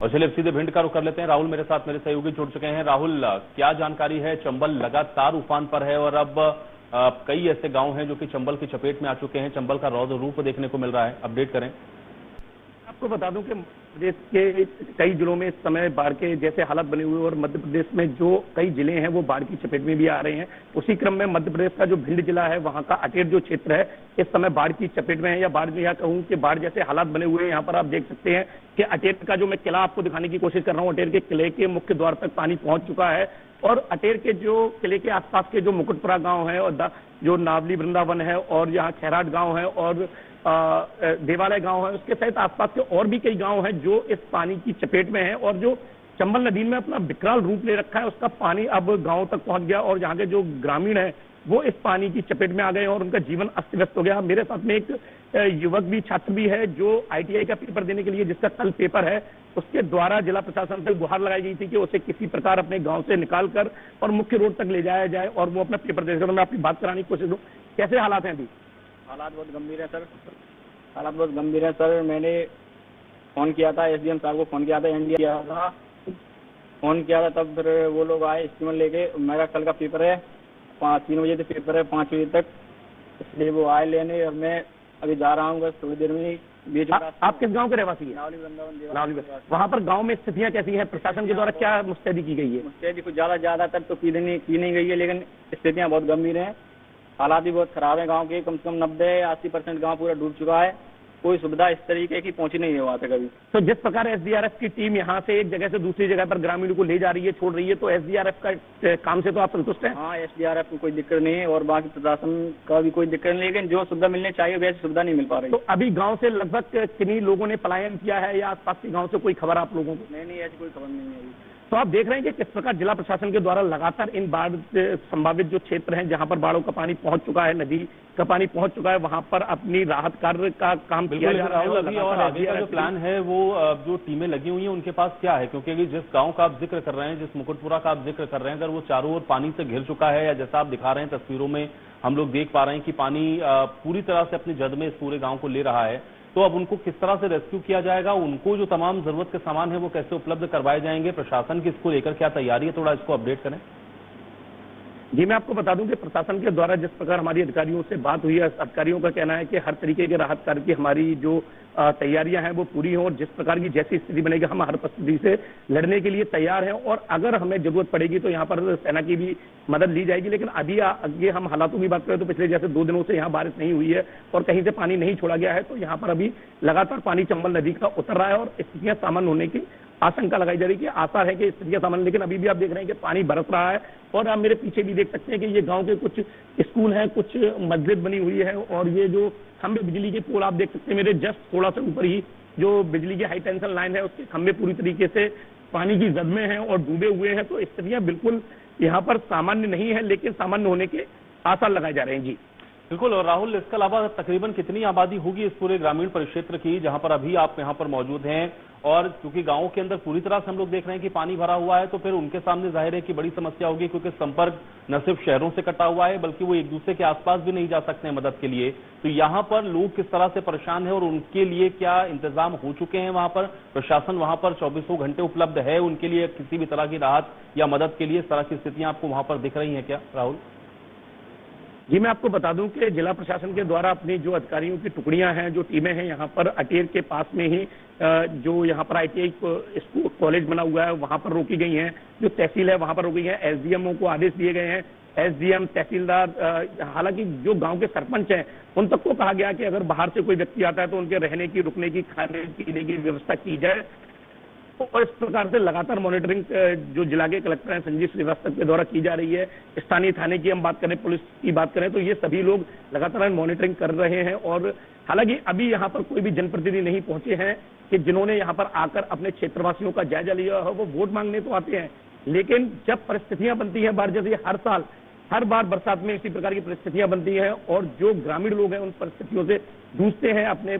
और चलिए सीधे भिंड का रुख कर लेते हैं। राहुल मेरे साथ, मेरे सहयोगी जुड़ चुके हैं। राहुल, क्या जानकारी है? चंबल लगातार उफान पर है और अब कई ऐसे गांव हैं जो कि चंबल की चपेट में आ चुके हैं। चंबल का रौद्र रूप देखने को मिल रहा है, अपडेट करें। आपको बता दूं कि प्रदेश के कई जिलों में इस समय बाढ़ के जैसे हालात बने हुए और मध्य प्रदेश में जो कई जिले हैं वो बाढ़ की चपेट में भी आ रहे हैं। उसी क्रम में मध्य प्रदेश का जो भिंड जिला है, वहां का अटेर जो क्षेत्र है, इस समय बाढ़ की चपेट में है, या बाढ़ में, या कहूं कि बाढ़ जैसे हालात बने हुए हैं। यहाँ पर आप देख सकते हैं कि अटेर का जो मैं किला आपको दिखाने की कोशिश कर रहा हूँ, अटेर के किले के मुख्य द्वार तक पानी पहुंच चुका है। और अटेर के जो किले के आसपास के जो मुकुटपुरा गांव है और जो नावली वृंदावन है और यहाँ खैराट गांव है और देवालय गांव है, उसके सहित आसपास के और भी कई गांव हैं जो इस पानी की चपेट में हैं। और जो चंबल नदी में अपना विकराल रूप ले रखा है, उसका पानी अब गांव तक पहुंच गया और यहाँ के जो ग्रामीण है वो इस पानी की चपेट में आ गए और उनका जीवन अस्त व्यस्त हो गया। मेरे साथ में एक युवक भी, छात्र भी है जो ITI का पेपर देने के लिए, जिसका कल पेपर है, उसके द्वारा जिला प्रशासन से गुहार लगाई गई थी कि उसे किसी प्रकार अपने गांव से निकालकर और मुख्य रोड तक ले जाया जाए और वो अपना पेपर दे सके। मैं आपकी बात कराने की कोशिश करूँ, कैसे हालात हैं अभी? हालात बहुत गंभीर है सर, हालात बहुत गंभीर है सर। मैंने फोन किया था, SDM साहब को फोन किया था, NDA किया था, फोन किया था, तब फिर वो लोग आए स्टीमर लेके। मेरा कल का पेपर है, 3 बजे से पेपर है 5 बजे तक, इसलिए वो आए लेने और मैं अभी जा रहा हूँ बस थोड़ी देर में। बीच में आप किस गांव के रहवासी हैं? नावली वृंदावन। वहाँ पर गांव में स्थितियाँ कैसी हैं? प्रशासन के द्वारा क्या मुस्तैदी की गई है? मुस्तैदी कुछ ज्यादातर तो की नहीं गई है, लेकिन स्थितियाँ बहुत गंभीर हैं। हालात भी बहुत खराब है गांव के। कम से कम 90-80% गांव पूरा डूब चुका है। कोई सुविधा इस तरीके की पहुंची नहीं है वहां तक अभी। तो जिस प्रकार SDRF की टीम यहाँ से एक जगह से दूसरी जगह पर ग्रामीणों को ले जा रही है, छोड़ रही है, तो SDRF का काम से तो आप संतुष्ट हैं? हाँ, SDRF को कोई दिक्कत नहीं है और बाकी प्रशासन का भी कोई दिक्कत नहीं, लेकिन जो सुविधा मिलनी चाहिए वैसी सुविधा नहीं मिल पा रही। तो अभी गाँव से लगभग किन्हीं लोगों ने पलायन किया है या आसपास के गाँव से कोई खबर आप लोगों को? नहीं, ऐसी कोई खबर नहीं है। तो आप देख रहे हैं कि किस प्रकार जिला प्रशासन के द्वारा लगातार इन बाढ़ संभावित जो क्षेत्र हैं जहां पर बाढ़ों का पानी पहुंच चुका है, नदी का पानी पहुंच चुका है, वहां पर अपनी राहत कार्य का काम किया जा रहा है। अभी और आगे का जो प्लान है वो जो टीमें लगी हुई हैं उनके पास क्या है? क्योंकि जिस गांव का आप जिक्र कर रहे हैं, जिस मुकुटपुरा का आप जिक्र कर रहे हैं, अगर वो चारों ओर पानी से घिर चुका है या जैसा आप दिखा रहे हैं तस्वीरों में हम लोग देख पा रहे हैं कि पानी पूरी तरह से अपनी जद में इस पूरे गांव को ले रहा है, तो अब उनको किस तरह से रेस्क्यू किया जाएगा? उनको जो तमाम जरूरत के सामान है वो कैसे उपलब्ध करवाए जाएंगे? प्रशासन की इसको लेकर क्या तैयारी है? थोड़ा इसको अपडेट करें। जी, मैं आपको बता दूं कि प्रशासन के द्वारा जिस प्रकार हमारी अधिकारियों से बात हुई है, अधिकारियों का कहना है कि हर तरीके के राहत कार्य की हमारी जो तैयारियां हैं वो पूरी हों और जिस प्रकार की जैसी स्थिति बनेगी हम हर परिस्थिति से लड़ने के लिए तैयार हैं और अगर हमें जरूरत पड़ेगी तो यहाँ पर सेना की भी मदद ली जाएगी। लेकिन अभी आगे हम हालातों की बात करें तो पिछले जैसे 2 दिनों से यहाँ बारिश नहीं हुई है और कहीं से पानी नहीं छोड़ा गया है, तो यहाँ पर अभी लगातार पानी चंबल नदी का उतर रहा है और स्थितियां सामान्य होने की आशंका लगाई जा रही है कि आसार है कि स्थितियां सामान्य, लेकिन अभी भी आप देख रहे हैं कि पानी बरस रहा है। और आप मेरे पीछे भी देख सकते हैं कि ये गांव के कुछ स्कूल हैं, कुछ मस्जिद बनी हुई है और ये जो खंभे बिजली के पोल आप देख सकते हैं मेरे जस्ट थोड़ा सा ऊपर ही जो बिजली की हाई टेंशन लाइन है उसके खंभे पूरी तरीके से पानी की जद में हैं और डूबे हुए हैं। तो स्थितियां बिल्कुल यहाँ पर सामान्य नहीं है, लेकिन सामान्य होने के आसार लगाए जा रहे हैं। जी बिल्कुल। और राहुल, इसके अलावा तकरीबन कितनी आबादी होगी इस पूरे ग्रामीण परिक्षेत्र की जहां पर अभी आप यहां पर मौजूद हैं? और क्योंकि गांवों के अंदर पूरी तरह से हम लोग देख रहे हैं कि पानी भरा हुआ है, तो फिर उनके सामने जाहिर है कि बड़ी समस्या होगी, क्योंकि संपर्क न सिर्फ शहरों से कटा हुआ है बल्कि वो एक दूसरे के आसपास भी नहीं जा सकते हैं मदद के लिए। तो यहाँ पर लोग किस तरह से परेशान है और उनके लिए क्या इंतजाम हो चुके हैं? वहां पर प्रशासन वहां पर 24 घंटे उपलब्ध है उनके लिए किसी भी तरह की राहत या मदद के लिए? इस तरह की स्थितियां आपको वहां पर दिख रही हैं क्या राहुल? जी, मैं आपको बता दूं कि जिला प्रशासन के द्वारा अपनी जो अधिकारियों की टुकड़ियां हैं, जो टीमें हैं, यहाँ पर अटेर के पास में ही जो यहाँ पर ITI स्कूल कॉलेज बना हुआ है वहाँ पर रोकी गई हैं। जो तहसील है वहाँ पर रोकी गई है। SDMO को आदेश दिए गए हैं, SDM, तहसीलदार, हालांकि जो गांव के सरपंच हैं उन तक को कहा गया कि अगर बाहर से कोई व्यक्ति आता है तो उनके रहने की, रुकने की, खाने पीने की व्यवस्था की जाए। और इस प्रकार से लगातार मॉनिटरिंग जो जिला के कलेक्टर हैं संजीव श्रीवास्तव के द्वारा की जा रही है। स्थानीय थाने की हम बात करें, पुलिस की बात करें, तो ये सभी लोग लगातार मॉनिटरिंग कर रहे हैं। और हालांकि अभी यहाँ पर कोई भी जनप्रतिनिधि नहीं पहुंचे हैं कि जिन्होंने यहाँ पर आकर अपने क्षेत्रवासियों का जायजा लिया हो। वो वोट मांगने तो आते हैं, लेकिन जब परिस्थितियां बनती हैं बाढ़ जैसी, हर साल हर बार बरसात में इसी प्रकार की परिस्थितियां बनती हैं और जो ग्रामीण लोग हैं उन परिस्थितियों से जूझते हैं, अपने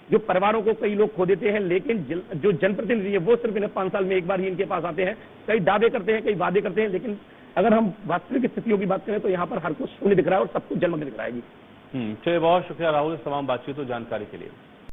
जो परिवारों को कई लोग खो देते हैं। लेकिन जो जनप्रतिनिधि है वो सिर्फ इन्हें 5 साल में एक बार ही इनके पास आते हैं। कई दावे करते हैं, कई वादे करते हैं, लेकिन अगर हम वास्तविक स्थितियों की बात करें तो यहाँ पर हर कुछ शून्य दिख रहा है और सब कुछ जलमग्न दिख रहा है। जी चलिए, बहुत शुक्रिया राहुल इस तमाम बातचीत और जानकारी के लिए।